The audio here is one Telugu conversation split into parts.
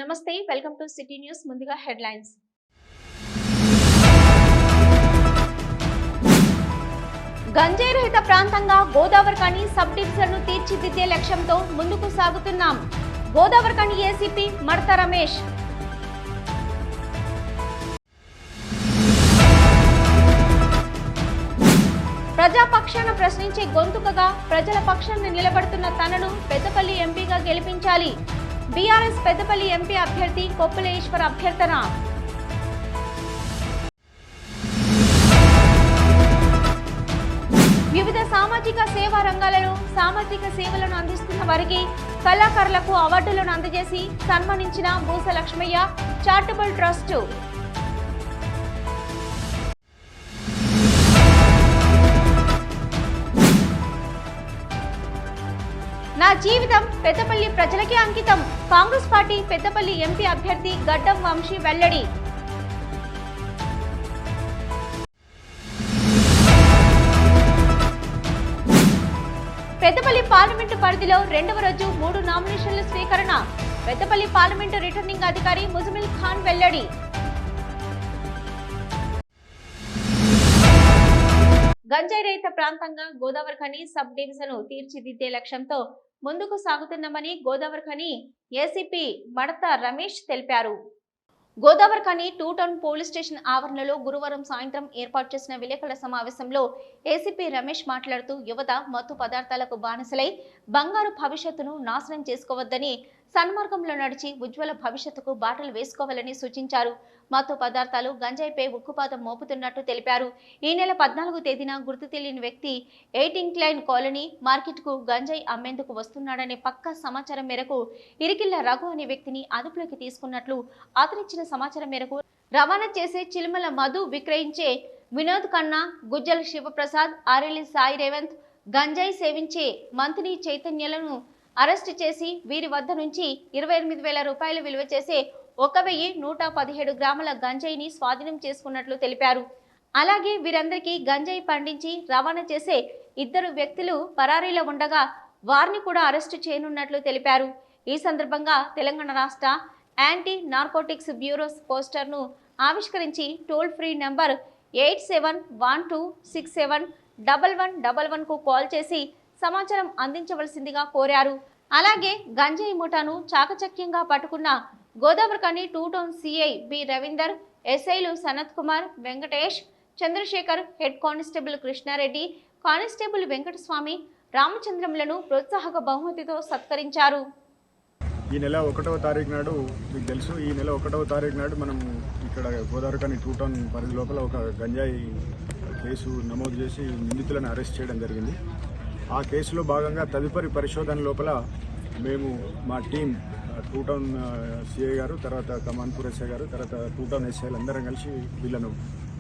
నమస్తే వెల్కమ్ టు సిటీ న్యూస్ ముందుగా హెడ్లైన్స్ గంజాయి రహిత ప్రాంతంగా గోదావరిఖని సబ్ డివిజన్ ను తీర్చిదిద్దే లక్ష్యంతో ముందుకు సాగుతున్నాం గోదావరిఖని ఏసీపీ మడత రమేష్ ప్రజాపక్షాన ప్రశ్నించే గొంతుకగా ప్రజల పక్షాన నిలబడుతున్న తనను పెద్దపల్లి ఎంపీగా గెలిపించాలి బీఆర్ఎస్ పెద్దపల్లి ఎంపీ అభ్యర్థి కొప్పుల ఈశ్వర్ అభ్యర్థన వివిధ సామాజిక సేవా రంగాలలో సామాజిక సేవలను అందిస్తున్న వారికి కళాకారులకు అవార్డులను అందజేసి సన్మానించిన బూస లక్ష్మయ్య చారిటబుల్ ట్రస్ట్. నా జీవితం పెద్దపల్లి ప్రజలకే అంకితం కాంగ్రెస్ పార్టీ పెద్దపల్లి ఎంపీ అభ్యర్థి గడ్డం వంశీ వెల్లడి. పెద్దపల్లి పార్లమెంటు పరిధిలో రెండవ రోజు 3 నామినేషన్ల స్వీకరణ పెద్దపల్లి పార్లమెంటు రిటర్నింగ్ అధికారి ముజమిల్ ఖాన్ వెల్లడి. గంజాయి రహిత ప్రాంతంగా గోదావరిఖని సబ్ డివిజన్ తీర్చిదిద్దే లక్ష్యంతో ముందుకు సాగుతున్నామని గోదావరిఖని ఏసీపీ మడత రమేష్ తెలిపారు. గోదావరిఖని 2 టౌన్ పోలీస్ స్టేషన్ ఆవరణలో గురువారం సాయంత్రం ఏర్పాటు చేసిన విలేకరుల సమావేశంలో ఏసీపీ రమేష్ మాట్లాడుతూ యువత మత్తు పదార్థాలకు బానిసలై బంగారు భవిష్యత్తును నాశనం చేసుకోవద్దని సన్మార్గంలో నడిచి ఉజ్వల భవిష్యత్తుకు బాటలు వేసుకోవాలని సూచించారు. మత్తు పదార్థాలు గంజాయిపై ఉక్కుపాతం మోపుతున్నట్టు తెలిపారు. ఈ నెల 14వ తేదీన గుర్తు తెలియని వ్యక్తి 8 ఇంక్లైన్ కాలనీ మార్కెట్ కు గంజాయి అమ్మేందుకు వస్తున్నాడనే పక్కా సమాచారం మేరకు ఇరికిళ్ల రఘు అనే వ్యక్తిని అదుపులోకి తీసుకున్నట్లు అతనిచ్చిన సమాచారం మేరకు రవాణా చేసే చిలుమల మధు విక్రయించే వినోద్ ఖన్నా, గుజ్జల శివప్రసాద్, ఆరెల్లి సాయి రేవంత్ గంజాయి సేవించే మంత్రి చైతన్యలను అరెస్టు చేసి వీరి వద్ద నుంచి 28,000 రూపాయలు విలువ చేసే 1,117 గ్రాముల గంజాయిని స్వాధీనం చేసుకున్నట్లు తెలిపారు. అలాగే వీరందరికీ గంజాయి పండించి రవాణా చేసే 2 వ్యక్తులు పరారీలో ఉండగా వారిని కూడా అరెస్టు చేయనున్నట్లు తెలిపారు. ఈ సందర్భంగా తెలంగాణ రాష్ట్ర యాంటీ నార్కోటిక్స్ బ్యూరో పోస్టర్ను ఆవిష్కరించి టోల్ ఫ్రీ నంబర్ 8712671111 కు కాల్ చేసి సమాచారం అందించవలసిందిగా కోరారు. అలాగే గంజాయి ముఠాను చాకచక్యంగా పట్టుకున్న Godavarikhani 2 town CI B Ravinder, ఎస్ఐలు Sanath Kumar, Venkatesh, Chandrashekar, head constable Krishna Reddy, constable Venkataswamy, రామచంద్రంలను ప్రోత్సాహక బహుమతితో సత్కరించారు. ఈ నెల 1వ తారీఖు నాడు మీకు తెలుసు, ఈ నెల 1వ తారీఖు నాడు మనం ఇక్కడ గోదావరిఖని 2 టౌన్ పరిధి లోపల ఒక గంజాయి కేసు నమోదు చేసి నిందితులను అరెస్ట్ చేయడం జరిగింది. ఆ కేసులో భాగంగా తదుపరి పరిశోధన లోపల మేము మా టీం 2 టౌన్ సిఐ గారు, తర్వాత కమాన్పూర్ ఎస్ఐ గారు, తర్వాత 2 టౌన్ ఎస్ఐలు అందరం కలిసి వీళ్ళను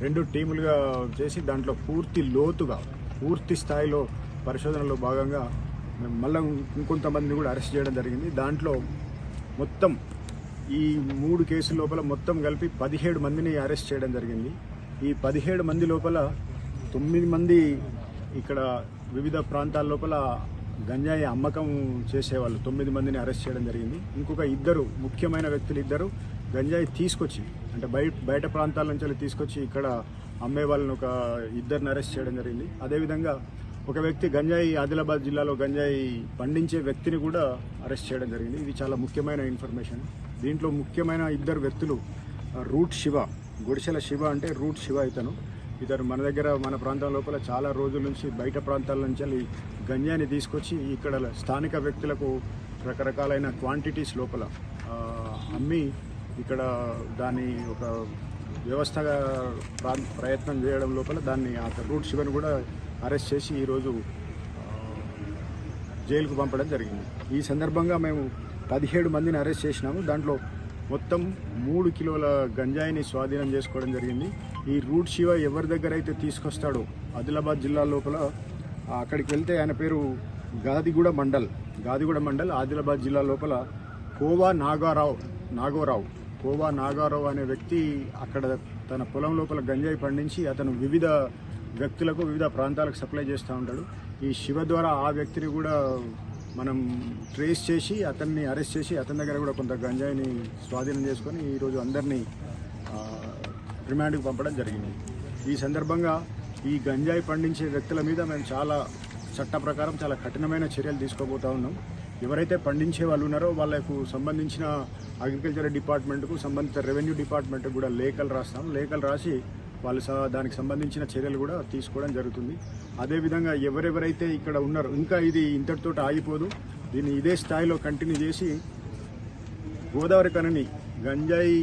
2 టీములుగా చేసి దాంట్లో పూర్తి లోతుగా పూర్తి స్థాయిలో పరిశోధనలో భాగంగా మేము మళ్ళీ ఇంకొంతమందిని కూడా అరెస్ట్ చేయడం జరిగింది. దాంట్లో మొత్తం ఈ 3 కేసుల లోపల మొత్తం కలిపి 17 మందిని అరెస్ట్ చేయడం జరిగింది. ఈ 17 మంది లోపల 9 మంది ఇక్కడ వివిధ ప్రాంతాల లోపల గంజాయి అమ్మకం చేసేవాళ్ళు 9 మందిని అరెస్ట్ చేయడం జరిగింది. ఇంకొక 2 ముఖ్యమైన వ్యక్తులు 2 గంజాయి తీసుకొచ్చి అంటే బయట ప్రాంతాల నుంచి తీసుకొచ్చి ఇక్కడ అమ్మే వాళ్ళని ఒక 2ని అరెస్ట్ చేయడం జరిగింది. అదేవిధంగా ఒక వ్యక్తి గంజాయి ఆదిలాబాద్ జిల్లాలో గంజాయి పండించే వ్యక్తిని కూడా అరెస్ట్ చేయడం జరిగింది. ఇది చాలా ముఖ్యమైన ఇన్ఫర్మేషన్. దీంట్లో ముఖ్యమైన 2 వ్యక్తులు రూట్ శివ, గుడిసెల శివ అంటే రూట్ శివ ఇతను మన దగ్గర మన ప్రాంతం లోపల చాలా రోజుల నుంచి బయట ప్రాంతాల నుంచి గంజాయిని తీసుకొచ్చి ఇక్కడ స్థానిక వ్యక్తులకు రకరకాలైన క్వాంటిటీస్ లోపల అమ్మి ఇక్కడ దాన్ని ఒక వ్యవస్థగా ప్రయత్నం చేయడం లోపల దాన్ని ఆ రూట్ శివను కూడా అరెస్ట్ చేసి ఈరోజు జైలుకు పంపడం జరిగింది. ఈ సందర్భంగా మేము 17 మందిని అరెస్ట్ చేసినాము. దాంట్లో మొత్తం 3 కిలోల గంజాయిని స్వాధీనం చేసుకోవడం జరిగింది. ఈ రూట్ శివ ఎవరి దగ్గర అయితే తీసుకొస్తాడో ఆదిలాబాద్ జిల్లా లోపల అక్కడికి వెళ్తే ఆయన పేరు గాదిగూడ మండల్ ఆదిలాబాద్ జిల్లా లోపల కోవా నాగారావు అనే వ్యక్తి అక్కడ తన పొలం లోపల గంజాయి పండించి అతను వివిధ వ్యక్తులకు వివిధ ప్రాంతాలకు సప్లై చేస్తూ ఉంటాడు. ఈ శివ ద్వారా ఆ వ్యక్తిని కూడా మనం ట్రేస్ చేసి అతన్ని అరెస్ట్ చేసి అతని దగ్గర కూడా కొంత గంజాయిని స్వాధీనం చేసుకొని ఈరోజు అందరినీ రిమాండ్కి పంపడం జరిగింది. ఈ సందర్భంగా ఈ గంజాయి పండించే వ్యక్తుల మీద మేము చాలా చట్ట ప్రకారం చాలా కఠినమైన చర్యలు తీసుకోబోతూ ఉన్నాం. ఎవరైతే పండించే వాళ్ళు ఉన్నారో వాళ్ళకు సంబంధించిన అగ్రికల్చర్ డిపార్ట్మెంట్కు సంబంధిత రెవెన్యూ డిపార్ట్మెంట్కి కూడా లేఖలు రాస్తాం. లేఖలు రాసి వాళ్ళు దానికి సంబంధించిన చర్యలు కూడా తీసుకోవడం జరుగుతుంది. అదేవిధంగా ఎవరెవరైతే ఇక్కడ ఉన్నారో ఇంకా ఇది ఇంతటితో ఆగిపోదు, దీన్ని ఇదే స్థాయిలో కంటిన్యూ చేసి గోదావరి కనిని గంజాయి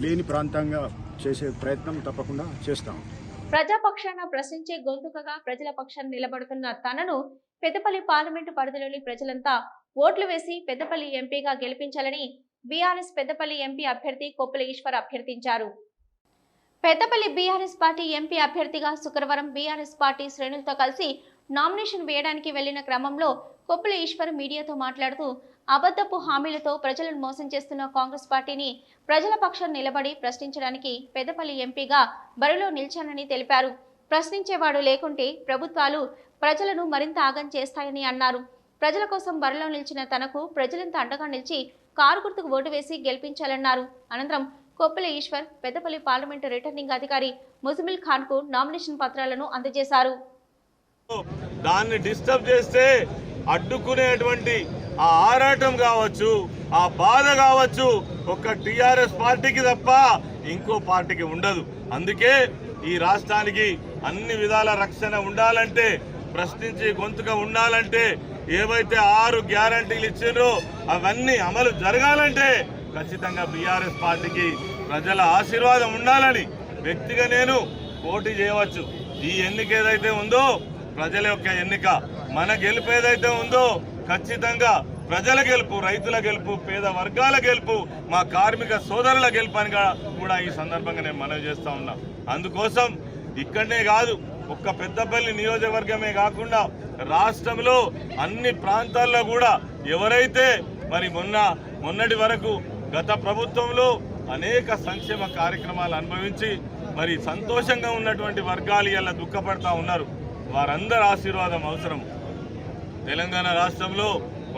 లేని ప్రాంతంగా చేసే ప్రయత్నం తప్పకుండా చేస్తాం. ప్రజాపక్షాన ప్రశ్నించే గొంతుకగా ప్రజల పక్షాన నిలబడుతున్న తనను పెద్దపల్లి పార్లమెంటు పరిధిలోని ప్రజలంతా ఓట్లు వేసి పెద్దపల్లి ఎంపీగా గెలిపించాలని బీఆర్ఎస్ పెద్దపల్లి ఎంపీ అభ్యర్థి కొప్పుల ఈశ్వర్ అభ్యర్థించారు. పెద్దపల్లి బీఆర్ఎస్ పార్టీ ఎంపీ అభ్యర్థిగా శుక్రవారం బీఆర్ఎస్ పార్టీ శ్రేణులతో కలిసి నామినేషన్ వేయడానికి వెళ్లిన క్రమంలో కొప్పుల ఈశ్వర్ మీడియాతో మాట్లాడుతూ అబద్ధపు హామీలతో ప్రజలను మోసం చేస్తున్న కాంగ్రెస్ పార్టీని ప్రజల పక్షాన నిలబడి ప్రశ్నించడానికి పెద్దపల్లి ఎంపీగా బరిలో నిలిచానని తెలిపారు. ప్రశ్నించేవాడు లేకుంటే ప్రభుత్వాలు ప్రజలను మరింత ఆగం చేస్తాయని అన్నారు. ప్రజల కోసం బరిలో నిలిచిన తనకు ప్రజలంతా అండగా నిలిచి కారు గుర్తుకు ఓటు వేసి గెలిపించాలన్నారు. అనంతరం కొప్పుల ఈశ్వర్ పెద్దపల్లి పార్లమెంటు రిటర్నింగ్ అధికారి ముజమిల్ ఖాన్ కు నామినేషన్ పత్రాలను అందజేశారు. దాన్ని డిస్టర్బ్ చేస్తే అడ్డుకునేటువంటి ఆ ఆరాటం కావచ్చు, ఆ బాధ కావచ్చు ఒక్క టిఆర్ఎస్ పార్టీకి తప్ప ఇంకో పార్టీకి ఉండదు. అందుకే ఈ రాష్ట్రానికి అన్ని విధాల రక్షణ ఉండాలంటే, ప్రశ్నించి గొంతుగా ఉండాలంటే, ఏవైతే 6 గ్యారంటీలు ఇచ్చిండ్రో అవన్నీ అమలు జరగాలంటే ఖచ్చితంగా బీఆర్ఎస్ పార్టీకి ప్రజల ఆశీర్వాదం ఉండాలని వ్యక్తిగా నేను పోటీ చేయవచ్చు. ఈ ఎన్నిక ఏదైతే ఉందో ప్రజల యొక్క ఎన్నిక, మన గెలుపు ఏదైతే ఉందో ఖచ్చితంగా ప్రజల గెలుపు, రైతుల గెలుపు, పేద వర్గాల గెలుపు, మా కార్మిక సోదరుల గెలుపు అని కూడా ఈ సందర్భంగా నేను మనవి చేస్తా ఉన్నా. అందుకోసం ఇక్కడనే కాదు, ఒక్క పెద్దపల్లి నియోజకవర్గమే కాకుండా రాష్ట్రంలో అన్ని ప్రాంతాల్లో కూడా ఎవరైతే మరి మొన్నటి వరకు గత ప్రభుత్వంలో అనేక సంక్షేమ కార్యక్రమాలు అనుభవించి మరి సంతోషంగా ఉన్నటువంటి వర్గాలు ఇలా దుఃఖపడతా ఉన్నారు. వారందరి ఆశీర్వాదం అవసరం. తెలంగాణ రాష్ట్రంలో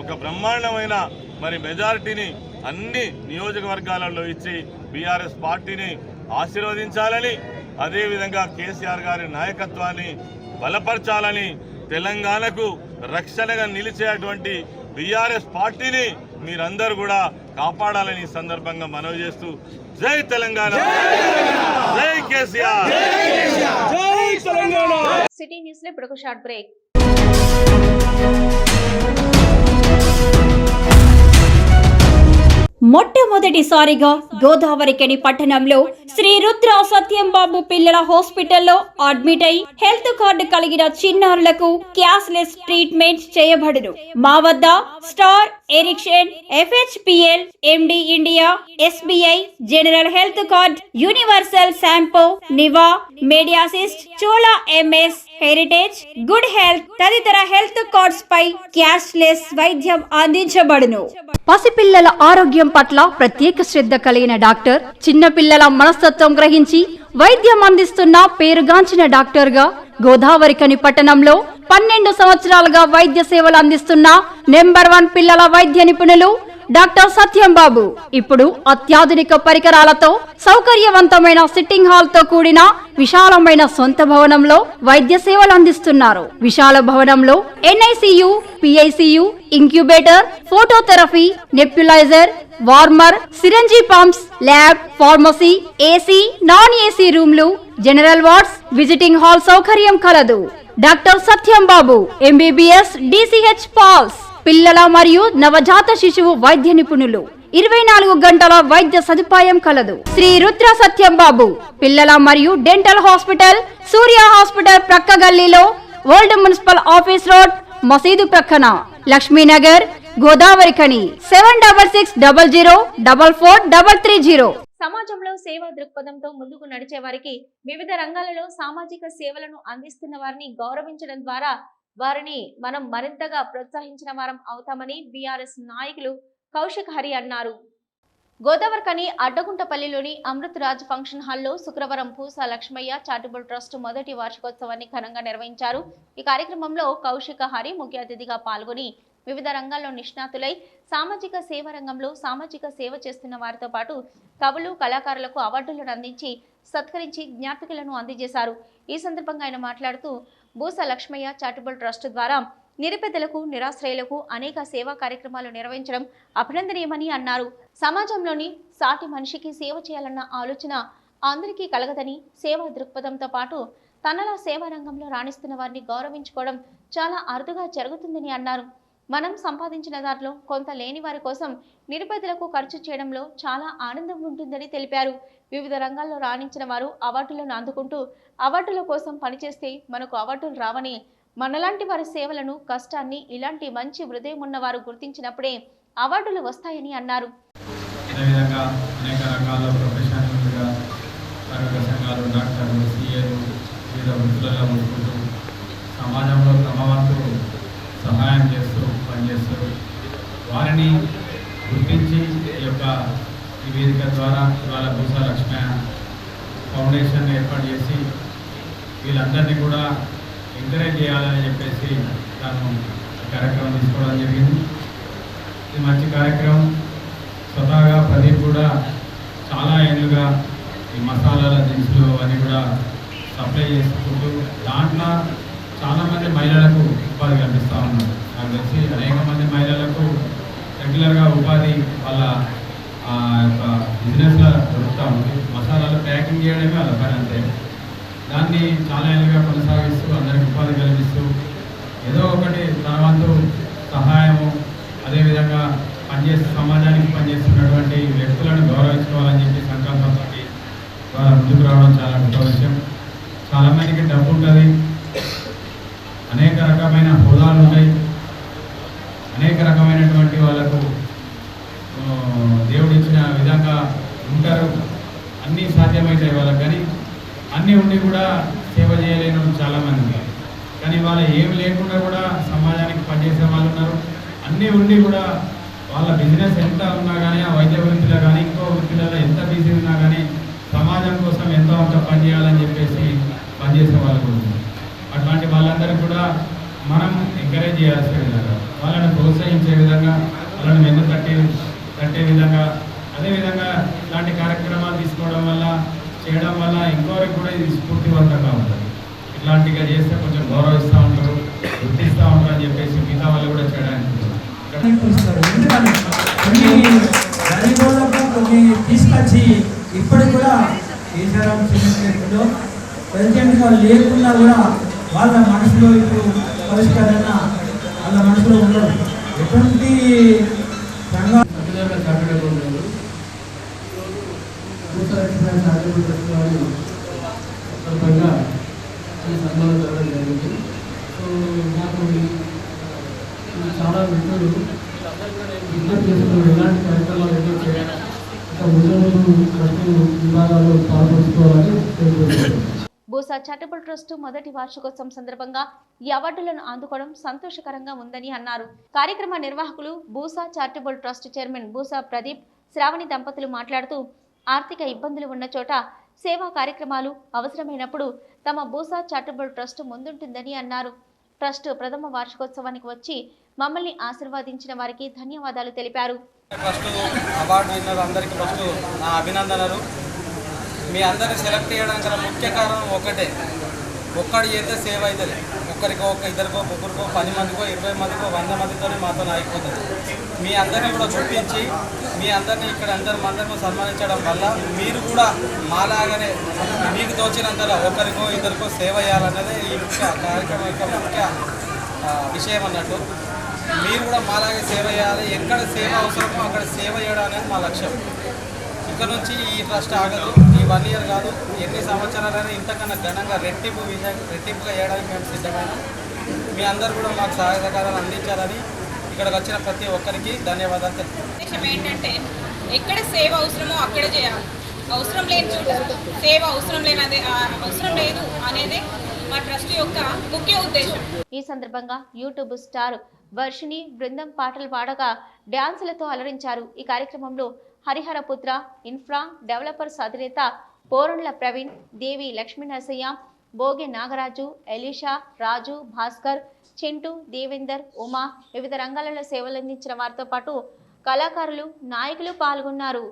ఒక బ్రహ్మాండమైన మరి మెజారిటీని అన్ని నియోజకవర్గాలలో ఇచ్చి బీఆర్ఎస్ పార్టీని ఆశీర్వదించాలని, అదేవిధంగా కేసీఆర్ గారి నాయకత్వాన్ని బలపరచాలని, తెలంగాణకు రక్షణగా నిలిచేటువంటి బీఆర్ఎస్ పార్టీని మీరందరూ కూడా కాపాడాలని సందర్భంగా మనవి చేస్తూ జై తెలంగాణ, జై కేసీఆర్, జై తెలంగాణ. సిటీ న్యూస్ లో ఇప్పుడు ఒక షార్ట్ బ్రేక్. మొట్టమొదటిసారిగా గోదావరికని పట్టణంలో శ్రీ రుద్ర సత్యంబాబు పిల్లల హాస్పిటల్లో అడ్మిట్ అయి హెల్త్ కార్డు కలిగిన చిన్నారులకు క్యాష్లెస్ ట్రీట్మెంట్ చేయబడును. మా వద్ద star, Ericson, FHPL, MD India, SBI, general health card, universal Sompo, Niva, Medi Assist, Chola MS, heritage, good health తదితర హెల్త్ కార్డ్స్ పై క్యాష్లెస్ వైద్యం అందించబడును. పసిపిల్లల ఆరోగ్యం పట్ల ప్రత్యేక శ్రద్ధ కలిగిన డాక్టర్, చిన్నపిల్లల మనస్తత్వం గ్రహించి వైద్యం అందిస్తున్న పేరుగాంచిన డాక్టర్ గా గోదావరికని పట్టణంలో 12 సంవత్సరాలుగా వైద్య సేవలు అందిస్తున్న నెంబర్ 1 పిల్లల వైద్య నిపుణులు డాక్టర్ సత్యంబాబు ఇప్పుడు అత్యాధునిక పరికరాలతో సౌకర్యవంతమైన సిట్టింగ్ హాల్ తో కూడిన విశాలమైన సొంత భవనంలో వైద్య సేవలు అందిస్తున్నారు. విశాల భవనంలో NICU, PICU, incubator, phototherapy, nebuliser, warmer, syringe pumps, lab, pharmacy, AC, non AC రూమ్లు, జనరల్ వార్డ్స్, విజిటింగ్ హాల్ సౌకర్యం కలదు. Doctor Satyambabu MBBS, DCH PALS, పిల్లల మరియు నవజాత శిశువు వైద్య నిపుణులు, 24 గంటల వైద్య సదుపాయం కలదు. శ్రీ రుద్ర సత్యంబాబు పిల్లల మరియు డెంటల్ హాస్పిటల్, సూర్య హాస్పిటల్ ప్రక్క గల్లీలో, ఓల్డ్ మున్సిపల్ ఆఫీస్ రోడ్, మసీదు ప్రక్కన, లక్ష్మీనగర్, గోదావరికని. 7600004430. సమాజంలో సేవా దృక్పథంతో ముందుకు నడిచే వారికి, వివిధ రంగాలలో సామాజిక సేవలను అందిస్తున్న వారిని గౌరవించడం ద్వారా వారిని మనం మరింతగా ప్రోత్సహించిన వారం అవుతామని బీఆర్ఎస్ నాయకులు కౌశిక్ హరి అన్నారు. గోదావరికని అడ్డగుంటపల్లిలోని అమృత్ రాజ్ ఫంక్షన్ హాల్లో శుక్రవారం పూసా లక్ష్మయ్య చారిటబుల్ ట్రస్ట్ మొదటి వార్షికోత్సవాన్ని ఘనంగా నిర్వహించారు. ఈ కార్యక్రమంలో కౌశిక్ హరి ముఖ్య అతిథిగా పాల్గొని వివిధ రంగాల్లో నిష్ణాతులై సామాజిక సేవ రంగంలో సామాజిక సేవ చేస్తున్న వారితో పాటు కవులు కళాకారులకు అవార్డులను అందించి సత్కరించి జ్ఞాపికలను అందజేశారు. ఈ సందర్భంగా ఆయన మాట్లాడుతూ బూసా లక్ష్మయ్య చారిటబుల్ ట్రస్ట్ ద్వారా నిరుపేదలకు నిరాశ్రయులకు అనేక సేవా కార్యక్రమాలు నిర్వహించడం అభినందనీయమని అన్నారు. సమాజంలోని సాటి మనిషికి సేవ చేయాలన్న ఆలోచన అందరికీ కలగదని, సేవా దృక్పథంతో పాటు తనలా సేవా రంగంలో రాణిస్తున్న వారిని గౌరవించుకోవడం చాలా అరుదుగా జరుగుతుందని అన్నారు. మనం సంపాదించిన దాంట్లో కొంత లేని వారి కోసం నిరుపేదలకు ఖర్చు చేయడంలో చాలా ఆనందం ఉంటుందని తెలిపారు. వివిధ రంగాల్లో రాణించిన వారు అవార్డులను అందుకుంటూ అవార్డుల కోసం పనిచేస్తే మనకు అవార్డులు రావని, మనలాంటి వారి సేవలను కష్టాన్ని ఇలాంటి మంచి హృదయం ఉన్నవారు గుర్తించినప్పుడే అవార్డులు వస్తాయని అన్నారు. అదేవిధంగా అనేక రంగాల్లో ప్రొఫెషనల్గా ఆరోగ్య సంఘాలు, డాక్టర్లు, సీఏలు వివిధ వృత్తులలో ఉంటుకుంటూ సమాజంలో తమ వంతు సహాయం చేస్తూ పనిచేస్తూ వారిని గుర్తించి ఈ వేదిక ద్వారా ఇవాళ బూసా లక్ష్మయ్య ఫౌండేషన్ ఏర్పాటు చేసి వీళ్ళందరినీ కూడా ఎంకరేజ్ చేయాలని చెప్పేసి తాను కార్యక్రమం తీసుకోవడం జరిగింది. ఇది మంచి కార్యక్రమం. స్వతహాగా ప్రదీప్ కూడా చాలా ఏళ్ళుగా ఈ మసాలాల దినుసులు అవన్నీ కూడా సప్లై చేసుకుంటూ దాంట్లో చాలామంది మహిళలకు ఉపాధి కల్పిస్తూ ఉన్నారు. నాకు తెలిసి అనేక మంది మహిళలకు రెగ్యులర్గా ఉపాధి వాళ్ళ యొక్క బిజినెస్లో దొరుకుతూ ఉంది. మసాలాలు ప్యాకింగ్ చేయడమే వాళ్ళ పని అంతే. దాన్ని చాలా ఏళ్ళుగా కొనసాగిస్తూ అందరికి ఉపాధి కల్పిస్తూ ఏదో ఒకటి తన వంతు సహాయము, అదేవిధంగా సమాజానికి పనిచేస్తున్నటువంటి వ్యక్తులను గౌరవించుకోవాలని చెప్పి సంకల్పంతో వాళ్ళ ముందుకు రావడం చాలా గొప్ప విషయం. చాలామందికి డబ్బు ఉంటుంది, అనేక రకమైన హోదాలు ఉంటాయి, అనేక రకమైనటువంటి వాళ్ళకు దేవుడు ఇచ్చిన విధంగా ఉంటారు, అన్నీ సాధ్యమవుతాయి వాళ్ళకి. కానీ అన్నీ ఉండి కూడా సేవ చేయలేని చాలామంది, కానీ వాళ్ళ ఏమి లేకుండా కూడా సమాజానికి పనిచేసే వాళ్ళు ఉన్నారు. అన్నీ ఉండి కూడా వాళ్ళ బిజినెస్ ఎంత ఉన్నా కానీ, ఆ వైద్య వృత్తిలో కానీ ఇంకో వృత్తిలలో ఎంత బిజీ ఉన్నా కానీ సమాజం కోసం ఎంతో అంత పనిచేయాలని చెప్పేసి పనిచేసే వాళ్ళు కూడా ఉన్నారు. అట్లాంటి వాళ్ళందరికీ కూడా మనం ఎంకరేజ్ చేయాల్సిన విధంగా, వాళ్ళని ప్రోత్సహించే విధంగా, వాళ్ళని వెన్ను తట్టే విధంగా, అదేవిధంగా ఇలాంటి కార్యక్రమాలు తీసుకోవడం వల్ల చేయడం వల్ల ఇంకోరికి కూడా ఇది స్ఫూర్తివంతంగా ఉంటుంది. ఇట్లాంటిగా చేస్తే కొంచెం గౌరవిస్తూ ఉంటారు, గుర్తిస్తూ ఉంటారు అని చెప్పేసి మిగతా వాళ్ళు కూడా చేయడానికి కొన్ని తీసుకొచ్చి ఇప్పటికి కూడా ఈశ్వరం సిమెంట్లో ప్రజెంట్గా లేకున్నా కూడా వాళ్ళ మనసులో ఇప్పుడు పరిష్కరణ వాళ్ళ మనసులో ఉండదు. ఎటువంటి సంఘాలు ఈ సంఘాలు జరగడం జరిగింది. సో నాకు చాలా మిత్రులు విజ్ఞప్తి చేస్తున్నారు, ఇలాంటి కార్యక్రమాలు ఎన్నో చేయాలి, ఇంకా ముందు ప్రతి విభాగాల్లో పాల్పంచుకోవాలని కోరుకుంటున్నాను. బూసా చారిటబుల్ ట్రస్ట్ మొదటి వార్షికోత్సవం సందర్భంగా ఈ అవార్డులను అందుకోవడం సంతోషకరంగా ఉందని అన్నారు. కార్యక్రమ నిర్వాహకులు Boosa charitable trust chairman Boosa Pradeep, Shravani దంపతులు మాట్లాడుతూ ఆర్థిక ఇబ్బందులు ఉన్న చోట సేవా కార్యక్రమాలు అవసరమైనప్పుడు తమ బూసా చారిటబుల్ ట్రస్ట్ ముందుంటుందని అన్నారు. ట్రస్ట్ ప్రథమ వార్షికోత్సవానికి వచ్చి మమ్మల్ని ఆశీర్వదించిన వారికి ధన్యవాదాలు తెలిపారు. ఫస్ట్ అవార్డు విన్నర్ అందరికీ ఫస్ట్ నా అభినందనలు. మీ అందరిని సెలెక్ట్ చేయడానికి గల ముఖ్య కారణం ఒకటే, ఒక్కడి చేస్తే సేవ్ అవుతుంది. ఒక్కరికో ఇద్దరికో ముగ్గురికో 10 మందికో 20 మందికో 100 మందితోనే మాతో అయిపోతుంది. మీ అందరినీ కూడా చూపించి మీ అందరినీ ఇక్కడ అందరినీ సన్మానించడం వల్ల మీరు కూడా మాలాగానే మీకు తోచినంతలో ఒకరికో ఇద్దరికో సేవ చేయాలన్నదే ఈ ముఖ్య కార్యక్రమం యొక్క ముఖ్య విషయం అన్నట్టు. మీరు కూడా మాలాగే సేవ చేయాలి, ఎక్కడ సేవ అవసరమో అక్కడ సేవ చేయడం అనేది మా లక్ష్యం. ఇక్కడ నుంచి ఈ ట్రస్ట్ ఆగదు, ఈ 1 ఇయర్ కాదు, ఎన్ని సంవత్సరాలైనా ఇంతకన్నా ఘనంగా రెట్టింపుగా చేయడానికి మేము సిద్ధమైన. మీ అందరూ కూడా మాకు సహాయ సహకారాలు అందించాలని ఇక్కడికి వచ్చిన ప్రతి ఒక్కరికి ధన్యవాదాలు తెలుపుతున్నాను. ఏంటంటే ఎక్కడ సేవ అవసరమో అక్కడ చేయాలి, అవసరం లేని చోట సేవ అవసరం లేదు అనేది మా ట్రస్ట్ యొక్క ముఖ్య ఉద్దేశం. ఈ సందర్భంగా యూట్యూబ్ స్టార్ వర్షిని బృందం పాటలు పాడగా డ్యాన్సులతో అలరించారు. ఈ కార్యక్రమంలో హరిహరపుత్ర ఇన్ఫ్రా డెవలపర్స్ అధినేత పోరండ్ల ప్రవీణ్, దేవి లక్ష్మీ నరసయ్య, బోగి నాగరాజు, ఎలీషా, రాజు, భాస్కర్, చింటూ, దేవేందర్, ఉమా వివిధ రంగాలలో సేవలందించిన వారితో పాటు కళాకారులు, నాయకులు పాల్గొన్నారు.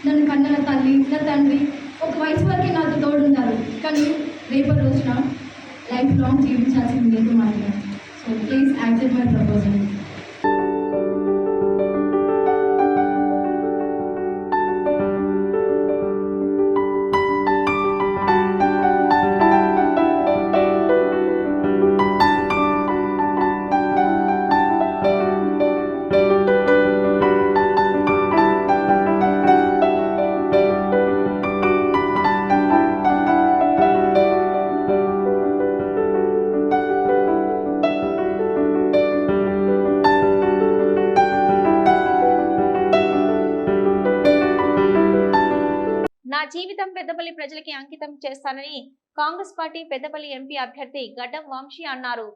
నన్ను కన్న నా తల్లి, నా తండ్రి ఒక వయసు వరకు నాతో తోడుంటారు, కానీ రేపటి రోజున లైఫ్ లాంగ్ జీవించాల్సింది లేదు మాత్రమే. So please accept my proposal. నా జీవితం పెద్దపల్లి ప్రజలకి అంకితం చేస్తానని కాంగ్రెస్ పార్టీ పెద్దపల్లి ఎంపీ అభ్యర్థి గడ్డం వంశీ అన్నారు.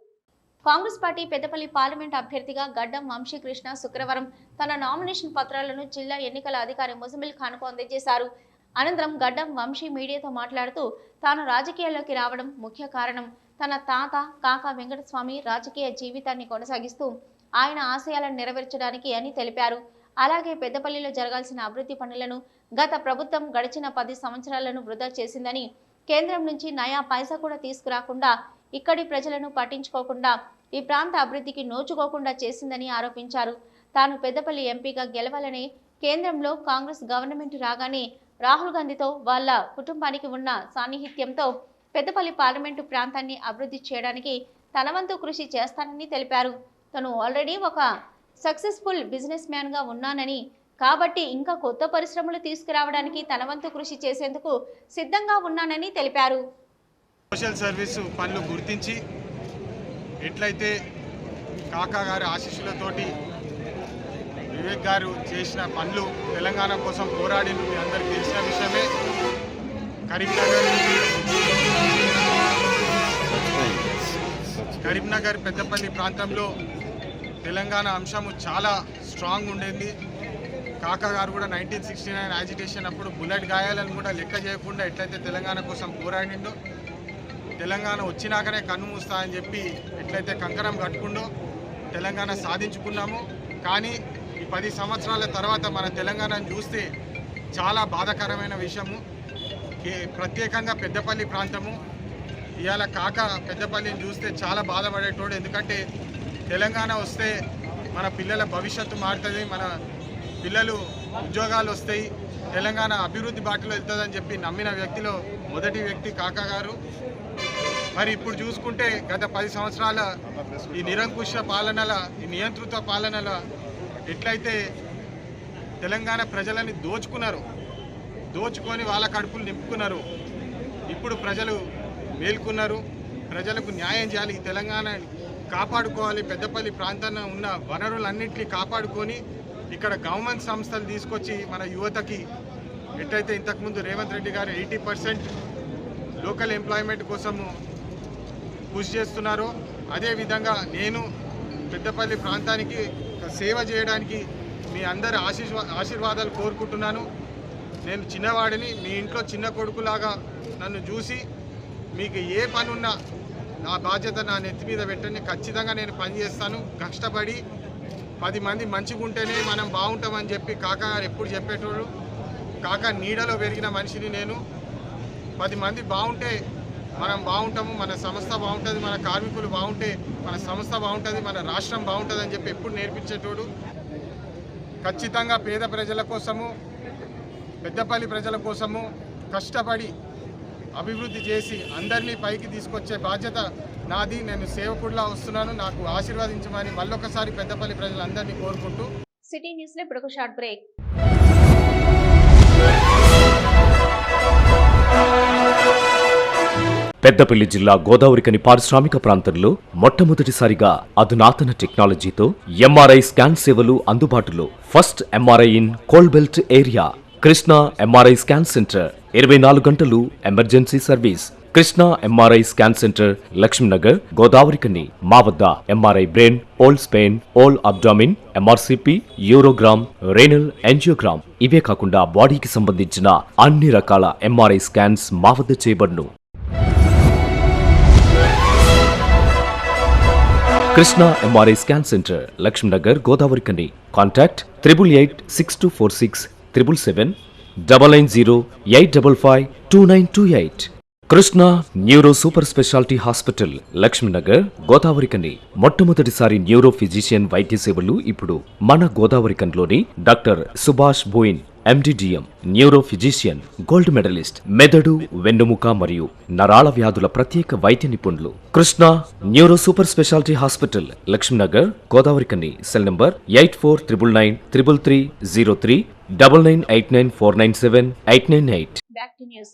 కాంగ్రెస్ పార్టీ పెద్దపల్లి పార్లమెంట్ అభ్యర్థిగా గడ్డం వంశీకృష్ణ శుక్రవారం తన నామినేషన్ పత్రాలను జిల్లా ఎన్నికల అధికారి ముజమిల్ ఖాన్కు అందజేశారు. అనంతరం గడ్డం వంశీ మీడియాతో మాట్లాడుతూ తాను రాజకీయాల్లోకి రావడం ముఖ్య కారణం తన తాత కాకా వెంకటస్వామి రాజకీయ జీవితాన్ని కొనసాగిస్తూ ఆయన ఆశయాలను నెరవేర్చడానికి అని తెలిపారు. అలాగే పెద్దపల్లిలో జరగాల్సిన అభివృద్ధి పనులను గత ప్రభుత్వం గడిచిన 10 సంవత్సరాలను వృధా చేసిందని, కేంద్రం నుంచి నయా పైసా కూడా తీసుకురాకుండా ఇక్కడి ప్రజలను పట్టించుకోకుండా ఈ ప్రాంత అభివృద్ధికి నోచుకోకుండా చేసిందని ఆరోపించారు. తాను పెద్దపల్లి ఎంపీగా గెలవాలని కేంద్రంలో కాంగ్రెస్ గవర్నమెంట్ రాగానే రాహుల్ గాంధీతో వాళ్ళ కుటుంబానికి ఉన్న సాన్నిహిత్యంతో పెద్దపల్లి పార్లమెంటు ప్రాంతాన్ని అభివృద్ధి చేయడానికి తన వంతు కృషి చేస్తానని తెలిపారు. తను ఆల్రెడీ ఒక సక్సెస్ఫుల్ బిజినెస్ మ్యాన్గా ఉన్నానని, కాబట్టి ఇంకా కొత్త పరిశ్రమలు తీసుకురావడానికి తన వంతు కృషి చేసేందుకు సిద్ధంగా ఉన్నానని తెలిపారు. సోషల్ సర్వీస్ పనులు గుర్తించి ఎట్లయితే కాకా గారి ఆశీస్సులతోటి వివేక్ గారు చేసిన పనులు తెలంగాణ కోసం పోరాడి మీ అందరికీ తెలిసిన విషయమే. కరీంనగర్ పెద్దపల్లి ప్రాంతంలో తెలంగాణ అంశము చాలా స్ట్రాంగ్ ఉండేది. కాకా గారు కూడా 1969 యాజిటేషన్ అప్పుడు బుల్లెట్ గాయాలను కూడా లెక్క చేయకుండా ఎట్లయితే తెలంగాణ కోసం పోరాడిండో, తెలంగాణ వచ్చినాకనే కన్ను మూస్తా అని చెప్పి ఎట్లయితే కంకణం కట్టుకుండో తెలంగాణ సాధించుకున్నాము. కానీ ఈ 10 సంవత్సరాల తర్వాత మన తెలంగాణను చూస్తే చాలా బాధాకరమైన విషయము. ప్రత్యేకంగా పెద్దపల్లి ప్రాంతము ఇవాళ కాకా పెద్దపల్లిని చూస్తే చాలా బాధపడేటోడు. ఎందుకంటే తెలంగాణ వస్తే మన పిల్లల భవిష్యత్తు మారుతుంది, మన పిల్లలు ఉద్యోగాలు వస్తాయి, తెలంగాణ అభివృద్ధి బాటలో వెళ్తుందని చెప్పి నమ్మిన వ్యక్తిలో మొదటి వ్యక్తి కాకా గారు. మరి ఇప్పుడు చూసుకుంటే గత 10 సంవత్సరాల ఈ నిరంకుశ పాలనల, ఈ నియంత్రిత పాలనల ఎట్లయితే తెలంగాణ ప్రజలని దోచుకొని వాళ్ళ కడుపులు నింపుకున్నారు. ఇప్పుడు ప్రజలు మేల్కొన్నారు, ప్రజలకు న్యాయం చేయాలి, ఈ తెలంగాణ కాపాడుకోవాలి, పెద్దపల్లి ప్రాంతాన ఉన్న వనరులన్నింటినీ కాపాడుకొని ఇక్కడ గవర్నమెంట్ సంస్థలు తీసుకొచ్చి మన యువతకి ఎట్లయితే ఇంతకుముందు రేవంత్ రెడ్డి గారు 80% లోకల్ ఎంప్లాయ్మెంట్ కోసము కృషి చేస్తున్నారో, అదేవిధంగా నేను పెద్దపల్లి ప్రాంతానికి సేవ చేయడానికి మీ అందరి ఆశీర్వాదాలు కోరుకుంటున్నాను. నేను చిన్నవాడిని, మీ ఇంట్లో చిన్న కొడుకులాగా నన్ను చూసి మీకు ఏ పని ఉన్నా నా బాధ్యత నా నెత్తి మీద పెట్టండి, ఖచ్చితంగా నేను పనిచేస్తాను. కష్టపడి 10 మంది మంచిగా ఉంటేనే మనం బాగుంటామని చెప్పి కాకా గారు ఎప్పుడు చెప్పేటోడు. కాకా నీడలో పెరిగిన మనిషిని నేను. 10 మంది బాగుంటే మనం బాగుంటాము, మన సంస్థ బాగుంటుంది, మన కార్మికులు బాగుంటే మన సంస్థ బాగుంటుంది, మన రాష్ట్రం బాగుంటుంది అని చెప్పి ఎప్పుడు నేర్పించేటోడు. ఖచ్చితంగా పేద ప్రజల కోసము, పెద్దపల్లి ప్రజల కోసము కష్టపడి అభివృద్ధి చేసి అందరినీ పైకి తీసుకొచ్చే బాధ్యత నాది. నేను సేవకుడిలా వస్తున్నాను, నాకు ఆశీర్వదించమని మళ్ళొకసారి పెద్దపల్లి ప్రజలందరినీ కోరుకుంటూ. సిటీ న్యూస్లో ఇప్పుడు ఒక షార్ట్ బ్రేక్. పెద్దపల్లి జిల్లా గోదావరికని పారిశ్రామిక ప్రాంతంలో మొట్టమొదటిసారిగా అధునాతన టెక్నాలజీతో ఎంఆర్ఐ స్కాన్ సేవలు అందుబాటులో. First MRI in coal belt area. Krishna MRI scan centre 24 గంటలు emergency service. Krishna MRI scan centre, Lakshminagar, Godavarikhani. మా వద్ద MRI brain, whole spine, whole abdomen, MRCP, urogram, renal angiogram, ఇవే కాకుండా బాడీకి సంబంధించిన అన్ని రకాల ఎంఆర్ఐ స్కాన్స్ మా వద్ద చేయబడును. Krishna MRI scan centre, Lakshminagar, Godavarikhani. Contact 888646 777 990 855 2928. Krishna neuro super speciality hospital, Lakshminagar, Godavarikhani. మొట్టమొదటిసారి న్యూరో ఫిజిషియన్ వైద్య సేవలు ఇప్పుడు మన గోదావరికన్లోని doctor Subhash Boyin, MD DM, neuro physician, gold medalist, మెదడు, వెన్నుముక మరియు నరాల వ్యాధుల ప్రత్యేక వైద్య నిపుణులు. Krishna neuro super speciality hospital, Lakshminagar, Godavarikhani. Cell number 8499 333 03 9989 898. Back to news.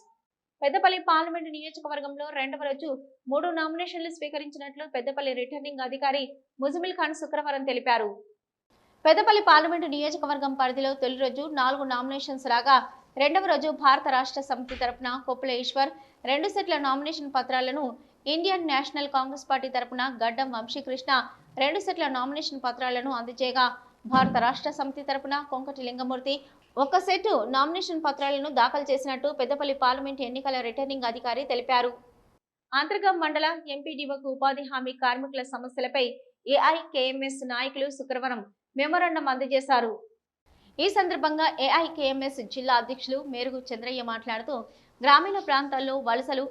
Peddapalli parliament నియోజకవర్గంలో రెండవ రోజు 3 నామినేషన్లు స్వీకరించినట్లు పెద్దపల్లి రిటర్నింగ్ అధికారి ముజమిల్ ఖాన్ శుక్రవారం తెలిపారు. పెద్దపల్లి పార్లమెంటు నియోజకవర్గం పరిధిలో తొలి రోజు 4 నామినేషన్స్ రాగా రెండవ రోజు భారత రాష్ట్ర సమితి తరపున కొప్పుల ఈశ్వర్ 2 సెట్ల నామినేషన్ పత్రాలను, ఇండియన్ నేషనల్ కాంగ్రెస్ పార్టీ తరపున గడ్డం వంశీకృష్ణ 2 సెట్ల నామినేషన్ పత్రాలను అందజేయగా భారత రాష్ట్ర సమితి తరపున కొంకటి లింగమూర్తి 1 సెట్ నామినేషన్ పత్రాలను దాఖలు చేసినట్టు పెద్దపల్లి పార్లమెంట్ ఎన్నికల రిటర్నింగ్ అధికారి తెలిపారు. అంతర్గం మండల ఎంపీడీఓకు ఉపాధి హామీ కార్మికుల సమస్యలపై ఏఐకేఎంఎస్ నాయకులు శుక్రవారం మెమోరాండం అందజేశారు. ఈ సందర్భంగా ఏఐకేఎంఎస్ జిల్లా అధ్యక్షులు మేరుగు చంద్రయ్య మాట్లాడుతూ గ్రామీణ ప్రాంతాల్లో వలసలు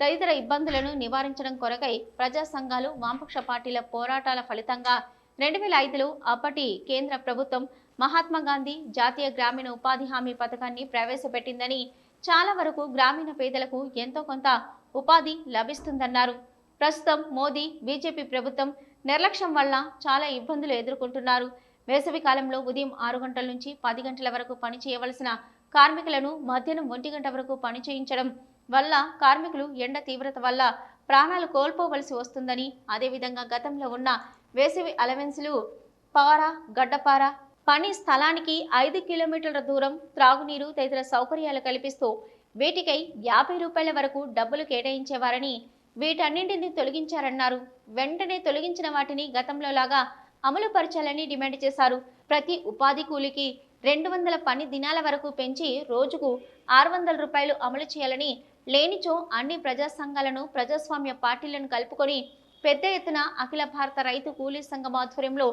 తదితర ఇబ్బందులను నివారించడం కొరకై ప్రజా సంఘాలు, వామపక్ష పార్టీల పోరాటాల ఫలితంగా 2005లో అప్పటి కేంద్ర ప్రభుత్వం మహాత్మా గాంధీ జాతీయ గ్రామీణ ఉపాధి హామీ పథకాన్ని ప్రవేశపెట్టిందని, చాలా వరకు గ్రామీణ పేదలకు ఎంతో కొంత ఉపాధి లభిస్తుందన్నారు. ప్రస్తుతం మోదీ బీజేపీ ప్రభుత్వం నిర్లక్ష్యం వల్ల చాలా ఇబ్బందులు ఎదుర్కొంటున్నారు. వేసవి కాలంలో ఉదయం 6 గంటల నుంచి 10 గంటల వరకు పని చేయవలసిన కార్మికులను మధ్యాహ్నం 1 గంట వరకు పని చేయించడం వల్ల కార్మికులు ఎండ తీవ్రత వల్ల ప్రాణాలు కోల్పోవలసి వస్తుందని, అదేవిధంగా గతంలో ఉన్న వేసవి అలవెన్సులు పార, గడ్డపార, పని స్థలానికి 5 కిలోమీటర్ల దూరం, త్రాగునీరు తదితర సౌకర్యాలు కల్పిస్తూ వీటికై 50 రూపాయల వరకు డబ్బులు కేటాయించేవారని, వీటన్నింటినీ తొలగించారన్నారు. వెంటనే తొలగించిన వాటిని గతంలో లాగా అమలు పరచాలని డిమాండ్ చేశారు. ప్రతి ఉపాధి కూలికి 200 పని దినాల వరకు పెంచి రోజుకు 600 రూపాయలు అమలు చేయాలని, లేనిచో అన్ని ప్రజా సంఘాలను, ప్రజాస్వామ్య పార్టీలను కలుపుకొని పెద్ద ఎత్తున అఖిల భారత రైతు కూలీ సంఘం ఆధ్వర్యంలో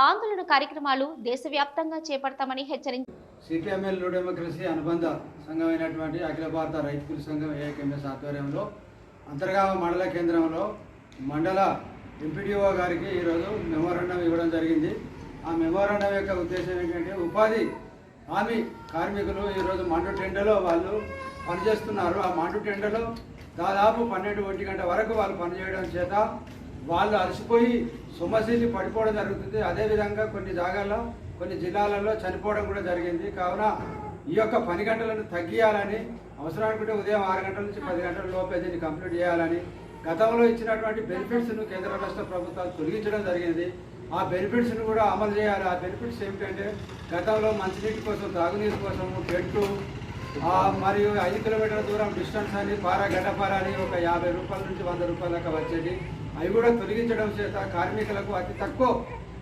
ఆందోళన కార్యక్రమాలు దేశవ్యాప్తంగా చేపడతామని హెచ్చరించారు. సిపిఎంఎల్ న్యూ డెమోక్రసీ అనుబంధ సంఘమైనటువంటి అఖిల భారత రైతు కూలీ సంఘం ఏఐకేఎంఎస్ ఆధ్వర్యంలో అంతర్గామ మండల కేంద్రంలో మండల ఎంపీడీఓ గారికి ఈరోజు మెమోరాండం ఇవ్వడం జరిగింది. ఆ మెమోరాండం యొక్క ఉద్దేశం ఏంటంటే, ఉపాధి హామీ కార్మికులు ఈరోజు మండు టెండలో వాళ్ళు పనిచేస్తున్నారు. ఆ మండు టెండలో దాదాపు 12-1 గంట వరకు వాళ్ళు పనిచేయడం చేత వాళ్ళు అలసిపోయి సొమ్మసిల్లి పడిపోవడం జరుగుతుంది. అదేవిధంగా కొన్ని జాగాల్లో, కొన్ని జిల్లాలలో చనిపోవడం కూడా జరిగింది. కావున ఈ యొక్క పని గంటలను తగ్గియాలని, అవసరానుకుంటే ఉదయం 6 గంటల నుంచి 10 గంటల లోపే దీన్ని కంప్లీట్ చేయాలని, గతంలో ఇచ్చినటువంటి బెనిఫిట్స్ను కేంద్ర రాష్ట్ర ప్రభుత్వాలు తొలగించడం జరిగింది. ఆ బెనిఫిట్స్ను కూడా అమలు చేయాలి. ఆ బెనిఫిట్స్ ఏమిటంటే, గతంలో మంచినీటి కోసం, తాగునీరు కోసం పెట్టు మరియు 5 కిలోమీటర్ల దూరం డిస్టెన్స్ అని పార, గడ్డపార అని ఒక 50 రూపాయల నుంచి 100 రూపాయల దాకా వచ్చేది. అవి కూడా తొలగించడం చేత కార్మికులకు అతి తక్కువ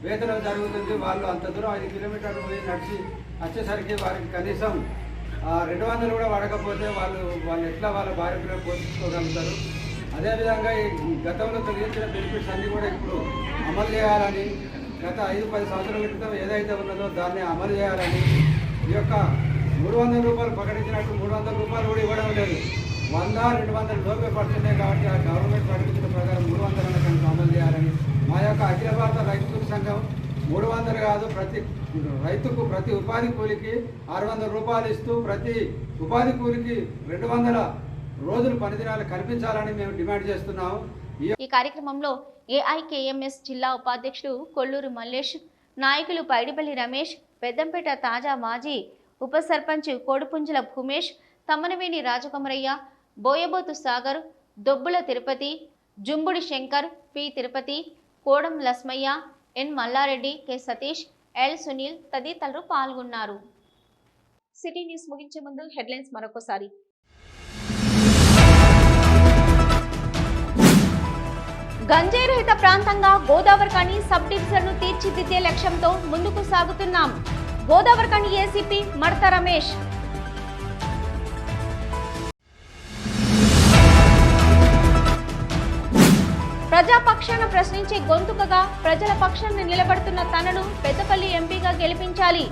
వేతనం జరుగుతుంది. వాళ్ళు అంత దూరం 5 కిలోమీటర్లు పోయి నడిచి వచ్చేసరికి వారికి కనీసం 200 కూడా పడకపోతే వాళ్ళు ఎట్లా వాళ్ళ భార్య పిల్లలు పోషించుకోగలుగుతారు. అదేవిధంగా ఈ గతంలో తొలగించిన బెనిఫిట్స్ అన్నీ కూడా ఇప్పుడు అమలు చేయాలని, గత 5-10 సంవత్సరాల క్రితం ఏదైతే ఉన్నదో దాన్ని అమలు చేయాలని, ఈ యొక్క 300 రూపాయలు ప్రకటించినట్టు 300 రూపాయలు కూడా ఇవ్వడం లేదు. 100-200 లోపే పడుతున్నాయి. కాబట్టి ఆ గవర్నమెంట్ ప్రకటించిన ప్రకారం 300 కనుక అమలు చేయాలని మా యొక్క అఖిల భారత రైతు సంఘం 300 కాదు, ప్రతి రైతుకు, ప్రతి ఉపాధి కూలికి 600 రూపాయలు ఇస్తూ ప్రతి ఉపాధి కూలికి 200 రోజులు పని దినాలు కల్పించాలని మేము డిమాండ్ చేస్తున్నాము. ఈ కార్యక్రమంలో ఏఐకేఎంఎస్ జిల్లా ఉపాధ్యక్షుడు కొల్లూరు మల్లేష్, నాయకులు పైడిపల్లి రమేష్, పెద్దంపేట తాజా మాజీ ఉప సర్పంచ్ కోడిపుంజల భూమేష్, తమ్మనవేణి రాజకుమరయ్య, బోయబోతు సాగర్, దొబ్బుల తిరుపతి, జుంబుడి శంకర్, పి తిరుపతి, కోడం లస్మయ్య, ఎన్ మల్లారెడ్డి, కె సతీష్, ఎల్ సునీల్ తదితరులు పాల్గొన్నారు. సిటీ న్యూస్ ముగించే ముందు హెడ్లైన్స్ మరొకసారి. గంజాయి రహిత ప్రాంతంగా గోదావరిఖని సబ్ డివిజన్ను తీర్చిదిద్దే లక్ష్యంతో ముందుకు సాగుతున్నాం. గోదావరిఖని ఏసీపీ మడత రమేష్. ప్రజాపక్షాన ప్రశ్నించే గొంతుకగా ప్రజల పక్షాన్ని నిలబడుతున్న తనను పెద్దపల్లి ఎంపీగా గెలిపించాలి.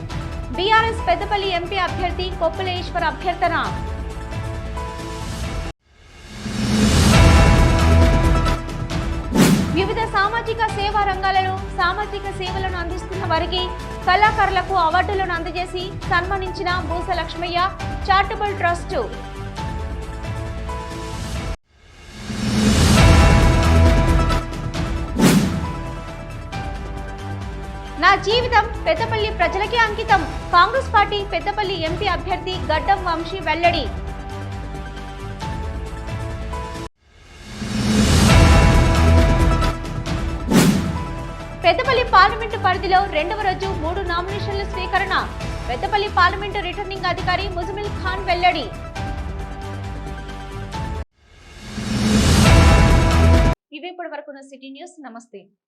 బీఆర్ఎస్ పెద్దపల్లి ఎంపీ అభ్యర్థి కొప్పుల ఈశ్వర్ అభ్యర్థన. వివిధ సామాజిక సేవా రంగాలలో సామాజిక సేవలను అందిస్తున్న వారికి కళాకారులకు అవార్డులను అందజేసి సన్మానించిన బూస లక్ష్మయ్య చారిటబుల్ ట్రస్ట్. నా జీవితం పెద్దపల్లి ప్రజలకే అంకితం. కాంగ్రెస్ పార్టీ పెద్దపల్లి ఎంపీ అభ్యర్థి గడ్డం వంశీ వెల్లడి. పెద్దపల్లి పార్లమెంటు పరిధిలో రెండవ రోజు 3 నామినేషన్ల స్వీకరణ. పెద్దపల్లి పార్లమెంటు రిటర్నింగ్ అధికారి ముజమిల్ ఖాన్ వెల్లడి. ఇవి ఇప్పటి వరకున్న సిటీ న్యూస్. నమస్తే.